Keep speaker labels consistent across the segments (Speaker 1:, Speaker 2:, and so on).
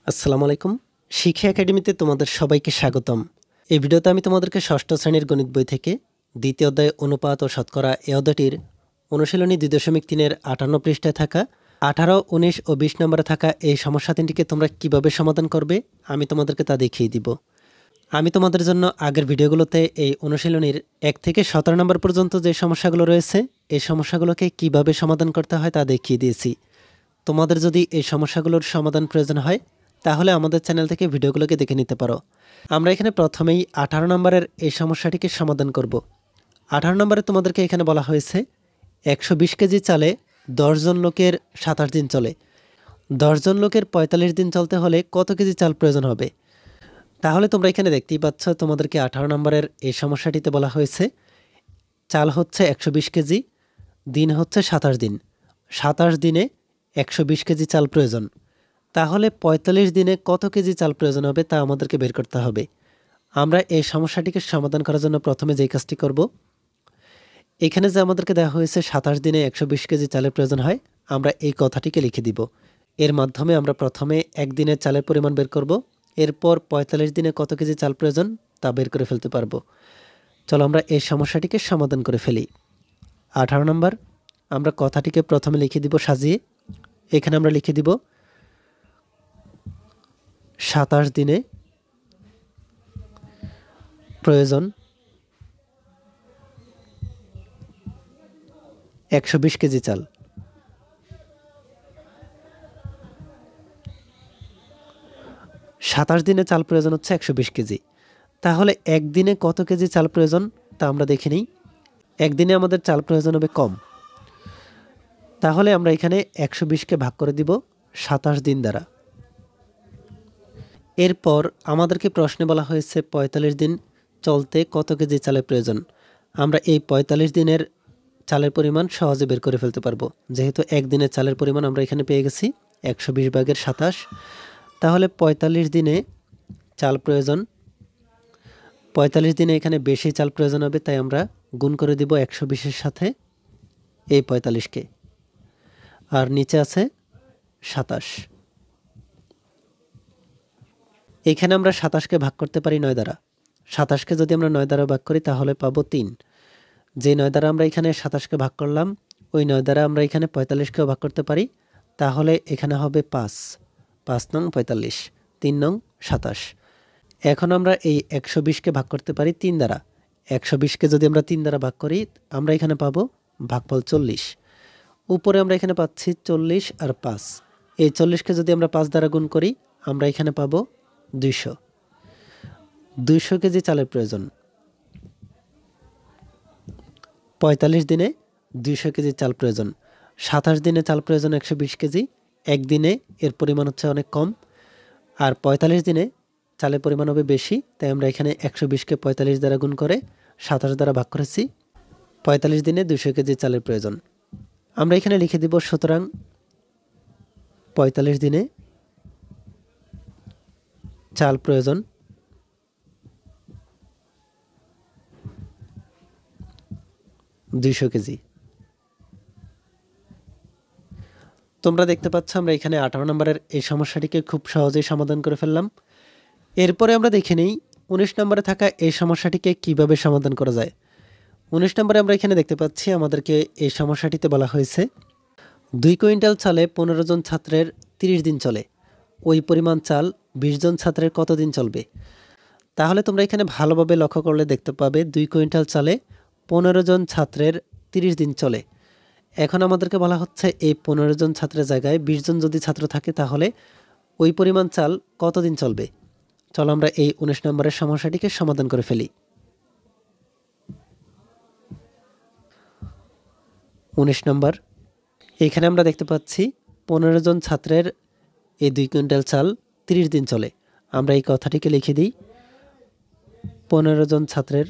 Speaker 1: আসসালামু আলাইকুম। শিক্ষা একাডেমিতে তোমাদের সবাইকে স্বাগতম। এই ভিডিওতে আমি তোমাদেরকে ষষ্ঠ শ্রেণীর গণিত বই থেকে দ্বিতীয় অধ্যায় অনুপাত ও শতকরা এ অধ্যায়টির অনুশীলনী 2.3-এর 58 পৃষ্ঠায় থাকা 18, 19 ও 20 নম্বরে থাকা এই সমস্যা তিনটিকে তোমরা কিভাবে সমাধান করবে আমি তোমাদেরকে তা দেখিয়ে দিব। আমি তোমাদের জন্য আগের ভিডিওগুলোতে এই অনুশীলনীর 1 থেকে 17 নম্বর পর্যন্ত যে সমস্যাগুলো রয়েছে এই সমস্যাগুলোকে কিভাবে সমাধান করতে হয় তা দেখিয়ে দিয়েছি। তোমাদের যদি এই সমস্যাগুলোর সমাধান প্রয়োজন হয় তাহলে আমাদের চ্যানেল থেকে ভিডিওগুলোকে দেখে নিতে পারো। আমরা এখানে প্রথমেই 18 নম্বরের এই সমস্যাটিকে সমাধান করব। 18 নম্বরে তোমাদেরকে এখানে বলা হয়েছে 120 কেজি চালে 10 জন লোকের 27 দিন চলে। 10 জন লোকের 45 দিন চলতে হলে কত কেজি চাল প্রয়োজন হবে? তাহলে তোমরা এখানে দেখতেই পাচ্ছ তোমাদেরকে 18 নম্বরের এই সমস্যাটিতে বলা হয়েছে চাল হচ্ছে 120 কেজি, দিন হচ্ছে 27 দিন। 27 দিনে 120 কেজি চাল প্রয়োজন। তাহলে 45 দিনে কত কেজি চাল প্রয়োজন হবে তা আমাদেরকে বের করতে হবে। আমরা এই সমস্যাটিকে সমাধান করার জন্য প্রথমে যেই কাজটি করব, এখানে যে আমাদেরকে দেওয়া হয়েছে 27 দিনে 120 কেজি চালের প্রয়োজন হয়, আমরা এই কথাটিকে লিখে দিব। এর মাধ্যমে আমরা প্রথমে একদিনের চালের পরিমাণ বের করব, এরপর 45 দিনে কত কেজি চাল প্রয়োজন তা বের করে ফেলতে পারবো। চলো আমরা এই সমস্যাটিকে সমাধান করে ফেলি। 18 নম্বর, আমরা কথাটিকে প্রথমে লিখে দিব সাজিয়ে। এখানে আমরা লিখে দিব 27 দিনে প্রয়োজন 120 কেজি চাল। 27 দিনে চাল প্রয়োজন হচ্ছে 120 কেজি। তাহলে একদিনে কত কেজি চাল প্রয়োজন তা আমরা দেখে নিই। একদিনে আমাদের চাল প্রয়োজন হবে কম। তাহলে আমরা এখানে 120কে ভাগ করে দিব 27 দিন দ্বারা। এরপর আমাদেরকে প্রশ্নে বলা হয়েছে 45 দিন চলতে কত কেজি চালের প্রয়োজন। আমরা এই 45 দিনের চালের পরিমাণ সহজে বের করে ফেলতে পারবো, যেহেতু একদিনের চালের পরিমাণ আমরা এখানে পেয়ে গেছি 120 ভাগের 27। তাহলে 45 দিনে চাল প্রয়োজন, 45 দিনে এখানে বেশি চাল প্রয়োজন হবে, তাই আমরা গুণ করে দিব 120-এর সাথে এই 45কে, আর নিচে আছে 27। এখানে আমরা 27কে ভাগ করতে পারি 9 দ্বারা। 27কে যদি আমরা 9 দ্বারা ভাগ করি তাহলে পাবো 3। যে 9 দ্বারা আমরা এখানে 27কে ভাগ করলাম, ওই 9 দ্বারা আমরা এখানে 45কেও ভাগ করতে পারি, তাহলে এখানে হবে 5। 5 নং 45, 3 নং 27। এখন আমরা এই 120কে ভাগ করতে পারি 3 দ্বারা। 120কে যদি আমরা 3 দ্বারা ভাগ করি আমরা এখানে পাবো ভাগফল 40। উপরে আমরা এখানে পাচ্ছি 40 আর 5। এই 40কে যদি আমরা 5 দ্বারা গুণ করি আমরা এখানে পাবো 200। 200 কেজি চালের প্রয়োজন। 45 দিনে 200 কেজি চাল প্রয়োজন। 27 দিনে চাল প্রয়োজন 120 কেজি। একদিনে এর পরিমাণ হচ্ছে অনেক কম, আর 45 দিনে চালের পরিমাণ হবে বেশি, তাই আমরা এখানে 120কে 45 দ্বারা গুণ করে 27 দ্বারা ভাগ করেছি। 45 দিনে 200 কেজি চালের প্রয়োজন। আমরা এখানে লিখে দিব সুতরাং 45 দিনে চাল প্রয়োজন 200 কেজি। তোমরা দেখতে পাচ্ছ আমরা এখানে 18 নম্বরের এই সমস্যাটিকে খুব সহজেই সমাধান করে ফেললাম। এরপরে আমরা দেখে নিই 19 নম্বরে থাকা এই সমস্যাটিকে কিভাবে সমাধান করা যায়। 19 নম্বরে আমরা এখানে দেখতে পাচ্ছি আমাদেরকে এই সমস্যাটিতে বলা হয়েছে 2 কুইন্টাল চালে 15 জন ছাত্রের 30 দিন চলে। ওই পরিমাণ চাল 20 জন ছাত্রের কত দিন চলবে? তাহলে তোমরা এখানে ভালোভাবে লক্ষ্য করলে দেখতে পাবে 2 কুইন্টাল চালে 15 জন ছাত্রের 30 দিন চলে। এখন আমাদেরকে বলা হচ্ছে এই 15 জন ছাত্রের জায়গায় 20 জন যদি ছাত্র থাকে তাহলে ওই পরিমাণ চাল কতদিন চলবে। চলো আমরা এই 19 নম্বরের সমস্যাটিকে সমাধান করে ফেলি। 19 নম্বর, এখানে আমরা দেখতে পাচ্ছি 15 জন ছাত্রের এই 2 কুইন্টাল চাল 30 দিন চলে। আমরা এই কথাটিকে লিখে দিই 15 জন ছাত্রের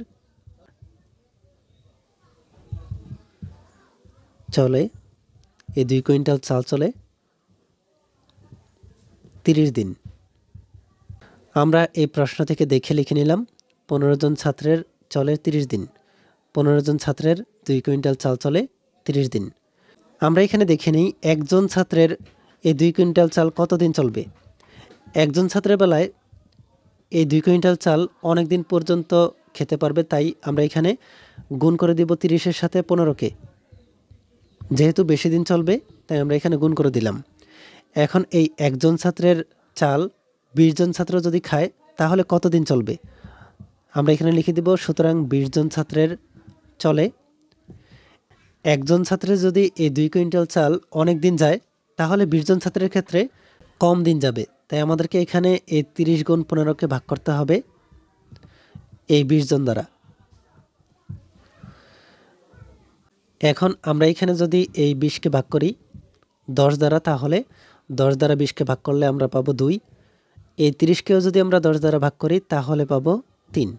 Speaker 1: চলে এই 2 কুইন্টাল চাল চলে 30 দিন। আমরা এই প্রশ্ন থেকে দেখে লিখে নিলাম 15 জন ছাত্রের চলে 30 দিন। 15 জন ছাত্রের 2 কুইন্টাল চাল চলে 30 দিন। আমরা এখানে দেখে নিই একজন ছাত্রের এই 2 কুইন্টাল চাল কতদিন চলবে। একজন ছাত্রের বেলায় এই 2 কুইন্টাল চাল অনেক দিন পর্যন্ত খেতে পারবে, তাই আমরা এখানে গুণ করে দিব 30-এর সাথে 15কে। যেহেতু বেশি দিন চলবে তাই আমরা এখানে গুণ করে দিলাম। এখন এই একজন ছাত্রের চাল 20 জন ছাত্র যদি খায় তাহলে কতদিন চলবে আমরা এখানে লিখে দিব। সুতরাং 20 জন ছাত্রের চলে। একজন ছাত্রের যদি এই 2 কুইন্টাল চাল অনেক দিন যায় তাহলে 20 জন ছাত্রের ক্ষেত্রে কম দিন যাবে, তাই আমাদেরকে এখানে এই 30 গুণ 15কে ভাগ করতে হবে এই 20 জন দ্বারা। এখন আমরা এখানে যদি এই 20কে ভাগ করি 10 দ্বারা, তাহলে 10 দ্বারা 20কে ভাগ করলে আমরা পাবো 2। এই 30কেও যদি আমরা 10 দ্বারা ভাগ করি তাহলে পাবো 3।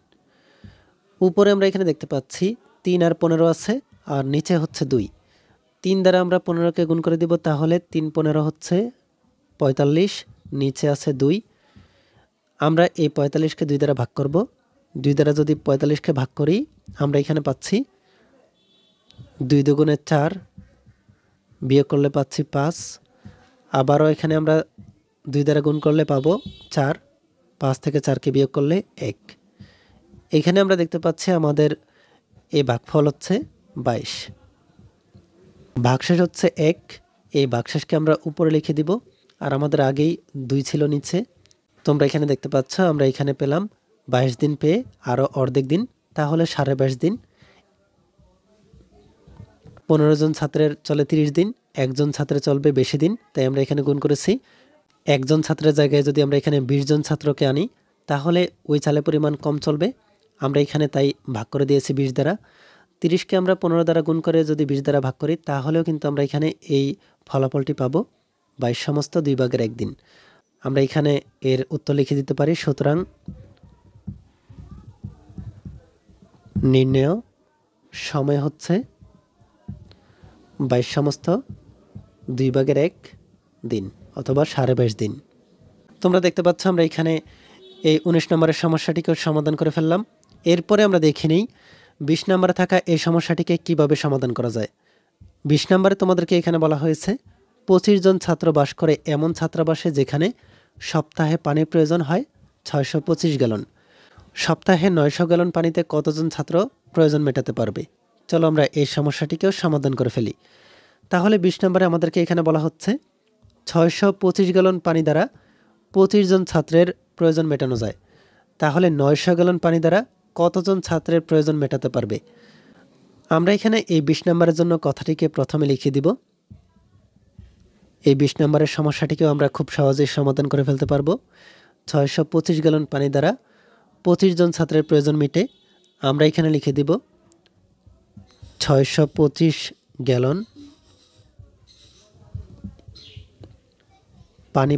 Speaker 1: উপরে আমরা এখানে দেখতে পাচ্ছি 3 আর 15 আছে, আর নিচে হচ্ছে 2। 3 দ্বারা আমরা 15কে গুণ করে দিব, তাহলে 3 15 হচ্ছে 45, নিচে আছে 2। আমরা এই 45কে 2 দ্বারা ভাগ করব। 2 দ্বারা যদি 45কে ভাগ করি আমরা এখানে পাচ্ছি 2 দুগুণে 4, বিয়োগ করলে পাচ্ছি 5। আবারও এখানে আমরা 2 দ্বারা গুণ করলে পাবো 4, 5 থেকে 4কে বিয়োগ করলে 1। এখানে আমরা দেখতে পাচ্ছি আমাদের এই ভাগফল হচ্ছে 22। ভাগশেষ হচ্ছে 1। এই ভাগশেষকে আমরা উপরে লিখে দিব, আর আমাদের আগেই 2 ছিল নিচে। তোমরা এখানে দেখতে পাচ্ছ আমরা এখানে পেলাম 22 দিন পেয়ে আরও অর্ধেক দিন, তাহলে 22.5 দিন। 15 জন ছাত্রের চলে 30 দিন, একজন ছাত্রের চলবে বেশি দিন, তাই আমরা এখানে গুণ করেছি। একজন ছাত্রের জায়গায় যদি আমরা এখানে 20 জন ছাত্রকে আনি তাহলে ওই চালের পরিমাণ কম চলবে, আমরা এখানে তাই ভাগ করে দিয়েছি 20 দ্বারা। 30কে আমরা 15 দ্বারা গুণ করে যদি 20 দ্বারা ভাগ করি তাহলেও কিন্তু আমরা এখানে এই ফলাফলটি পাবো 22 সমস্ত 2/1 দিন। আমরা এখানে এর উত্তর লিখে দিতে পারি। সুতরাং নির্ণেয় সময় হচ্ছে 22 সমস্ত 2/1 দিন অথবা 22.5 দিন। তোমরা দেখতে পাচ্ছ আমরা এখানে এই 19 নম্বরের সমস্যাটিকে সমাধান করে ফেললাম। এরপরে আমরা দেখে নিই 20 নম্বরে থাকা এই সমস্যাটিকে কিভাবে সমাধান করা যায়। 20 নম্বরে তোমাদেরকে এখানে বলা হয়েছে 25 জন ছাত্র বাস করে এমন ছাত্রাবাসে যেখানে সপ্তাহে পানির প্রয়োজন হয় 625 গ্যালন। সপ্তাহে 900 গ্যালন পানিতে কতজন ছাত্র প্রয়োজন মেটাতে পারবে? চলো আমরা এই সমস্যাটিকেও সমাধান করে ফেলি। তাহলে 20 নম্বরে আমাদেরকে এখানে বলা হচ্ছে 625 গ্যালন পানি দ্বারা 25 জন ছাত্রের প্রয়োজন মেটানো যায়। তাহলে 900 গ্যালন পানি দ্বারা কতজন ছাত্রের প্রয়োজন মেটাতে পারবে? আমরা এখানে এই 20 নম্বরের জন্য কথাটিকে প্রথমে লিখে দিব। এই 20 নম্বরের সমস্যাটিকেও আমরা খুব সহজেই সমাধান করে ফেলতে পারবো। 625 গ্যালন পানি দ্বারা 25 জন ছাত্রের প্রয়োজন মিটে। আমরা এখানে লিখে দিব 625 গ্যালন পানি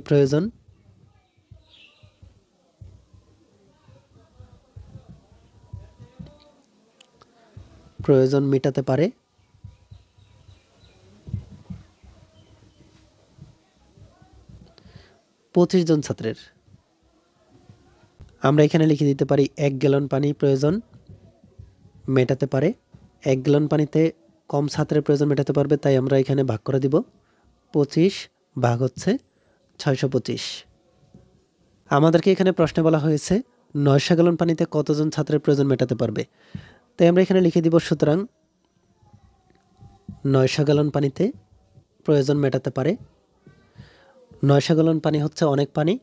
Speaker 1: প্রয়োজন মেটাতে পারে 25 জন ছাত্রের। আমরা এখানে লিখে দিতে পারি 1 গ্যালন পানি প্রয়োজন মেটাতে পারে। 1 গ্যালন পানিতে কম ছাত্রের প্রয়োজন মেটাতে পারবে, তাই আমরা এখানে ভাগ করে দিব। 25 ভাগ হচ্ছে 625। আমাদেরকে এখানে প্রশ্নে বলা হয়েছে 900 গ্যালন পানিতে কতজন ছাত্রের প্রয়োজন মেটাতে পারবে, তাই আমরা এখানে লিখে দিব সুতরাং 900 গ্যালন পানিতে প্রয়োজন মেটাতে পারে। 900 গ্যালন পানি হচ্ছে অনেক পানি,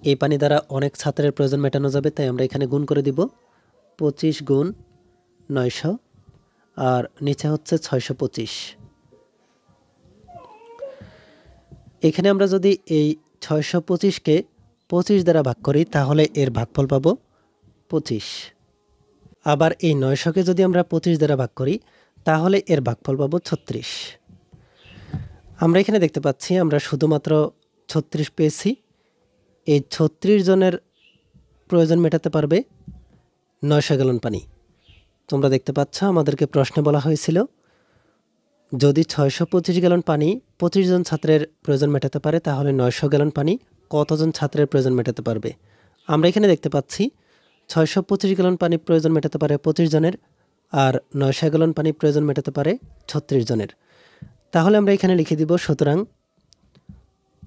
Speaker 1: এই পানি দ্বারা অনেক ছাত্রের প্রয়োজন মেটানো যাবে, তাই আমরা এখানে গুণ করে দিব 25 গুণ 900, আর নিচে হচ্ছে 625। এখানে আমরা যদি এই 625কে 25 দ্বারা ভাগ করি তাহলে এর ভাগফল পাবো 25। আবার এই 900কে যদি আমরা 25 দ্বারা ভাগ করি তাহলে এর ভাগফল পাবো 36। আমরা এখানে দেখতে পাচ্ছি আমরা শুধুমাত্র 36 পেয়েছি। এই 36 জনের প্রয়োজন মেটাতে পারবে 900 গ্যালন পানি। তোমরা দেখতে পাচ্ছ আমাদেরকে প্রশ্নে বলা হয়েছিল যদি 625 গ্যালন পানি 25 জন ছাত্রের প্রয়োজন মেটাতে পারে তাহলে 900 গ্যালন পানি কতজন ছাত্রের প্রয়োজন মেটাতে পারবে। আমরা এখানে দেখতে পাচ্ছি 625 গ্যালন পানি প্রয়োজন মেটাতে পারে 25 জনের, আর 900 গ্যালন পানি প্রয়োজন মেটাতে পারে 36 জনের। তাহলে আমরা এখানে লিখে দিব সুতরাং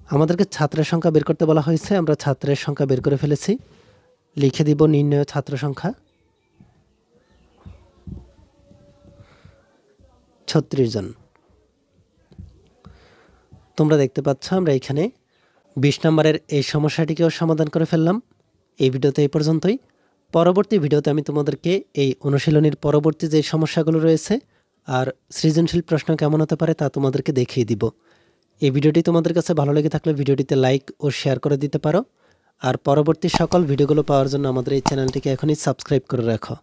Speaker 1: আমাদেরকে ছাত্রের সংখ্যা বের করতে বলা হয়েছে, আমরা ছাত্রের সংখ্যা বের করে ফেলেছি। লিখে দিব নির্ণয় ছাত্র সংখ্যা 36 জন। তোমরা দেখতে পাচ্ছ আমরা এখানে 20 নম্বরের এই সমস্যাটিকেও সমাধান করে ফেললাম। এই ভিডিওতে এই পর্যন্তই। পরবর্তী ভিডিওতে আমি তোমাদেরকে এই অনুশীলনীর পরবর্তী যে সমস্যাগুলো রয়েছে আর সৃজনশীল প্রশ্ন কেমন হতে পারে তা তোমাদেরকে দেখিয়ে দিব। এই ভিডিওটি তোমাদের কাছে ভালো লেগে থাকলে ভিডিওটিতে লাইক ও শেয়ার করে দিতে পারো। আর পরবর্তী সকল ভিডিওগুলো পাওয়ার জন্য আমাদের এই চ্যানেলটিকে এখনই সাবস্ক্রাইব করে রাখো।